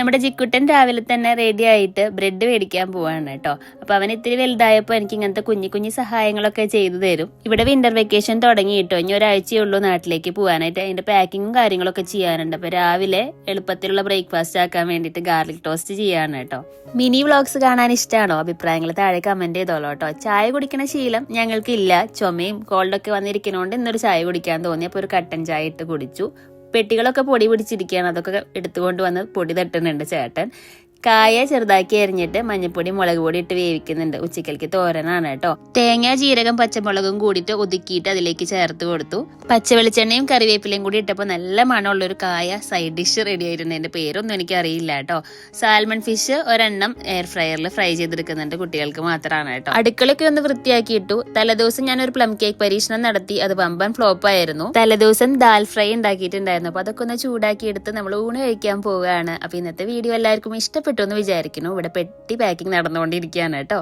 നമ്മുടെ ജിക്കുട്ടൻ രാവിലെ തന്നെ റെഡി ആയിട്ട് ബ്രെഡ് മേടിക്കാൻ പോവാണ് കേട്ടോ. അപ്പൊ അവൻ ഇത്തിരി വലുതായപ്പോൾ എനിക്ക് ഇങ്ങനത്തെ കുഞ്ഞു കുഞ്ഞു സഹായങ്ങളൊക്കെ ചെയ്തു തരും. ഇവിടെ വിന്റർ വെക്കേഷൻ തുടങ്ങി കേട്ടോ. ഇനി ഒരാഴ്ചയേ ഉള്ളൂ നാട്ടിലേക്ക് പോകാനായിട്ട്. അതിന്റെ പാക്കിങ്ങും കാര്യങ്ങളൊക്കെ ചെയ്യാനുണ്ട്. അപ്പൊ രാവിലെ എളുപ്പത്തിലുള്ള ബ്രേക്ക്ഫാസ്റ്റ് ആക്കാൻ വേണ്ടിയിട്ട് ഗാർലിക് ടോസ്റ്റ് ചെയ്യാണ് കേട്ടോ. മിനി വ്ളോഗ്സ് കാണാൻ ഇഷ്ടമാണോ? അഭിപ്രായങ്ങൾ താഴെ കമന്റ് ചെയ്തോളൂ കേട്ടോ. ചായ കുടിക്കണ ശീലം ഞങ്ങൾക്കില്ല. ചുമയും കോൾഡൊക്കെ വന്നിരിക്കണോണ്ട് ഇന്നൊരു ചായ കുടിക്കാൻ തോന്നി. അപ്പൊ ഒരു കട്ടൻ ചായ ഇട്ട് കുടിച്ചു. പെട്ടികളൊക്കെ പൊടി പിടിച്ചിരിക്കുകയാണ്. അതൊക്കെ എടുത്തുകൊണ്ട് വന്ന് പൊടി തട്ടുന്നുണ്ട് ചേട്ടൻ. കായ ചെറുതാക്കി അരിഞ്ഞിട്ട് മഞ്ഞപ്പൊടി മുളക് പൊടി ഇട്ട് വേവിക്കുന്നുണ്ട്. ഉച്ചക്കലേക്ക് തോരനാണ് കേട്ടോ. തേങ്ങ ജീരകം പച്ചമുളകും കൂടിയിട്ട് ഒതുക്കിയിട്ട് അതിലേക്ക് ചേർത്ത് കൊടുത്തു. പച്ചവെളിച്ചെണ്ണയും കറിവേപ്പിലയും കൂടി ഇട്ടപ്പോൾ നല്ല മണമുള്ളൊരു കായ സൈഡ് ഡിഷ് റെഡി ആയിട്ടുണ്ട്. എന്റെ പേരൊന്നും എനിക്ക് അറിയില്ല കേട്ടോ. സാൽമൺ ഫിഷ് ഒരെണ്ണം എയർ ഫ്രയറിൽ ഫ്രൈ ചെയ്തെടുക്കുന്നുണ്ട്. കുട്ടികൾക്ക് മാത്രമാണ് കേട്ടോ. അടുക്കളയൊക്കെ ഒന്ന് വൃത്തിയാക്കിയിട്ടു. തലേദിവസം ഞാനൊരു പ്ലം കേക്ക് പരീക്ഷണം നടത്തി. അത് വമ്പൻ ഫ്ലോപ്പ് ആയിരുന്നു. തലേദിവസം ദാൽ ഫ്രൈ ഉണ്ടാക്കിയിട്ടുണ്ടായിരുന്നു. അപ്പൊ അതൊക്കെ ഒന്ന് ചൂടാക്കി എടുത്ത് നമ്മൾ ഊണ് കഴിക്കാൻ പോവുകയാണ്. അപ്പൊ ഇന്നത്തെ വീഡിയോ എല്ലാവർക്കും ഇഷ്ടപ്പെട്ടു എന്ന് വിചാരിക്കുന്നു. ഇവിടെ പെട്ടി പാക്കിംഗ് നടന്നുകൊണ്ടിരിക്കുകയാണ് കേട്ടോ.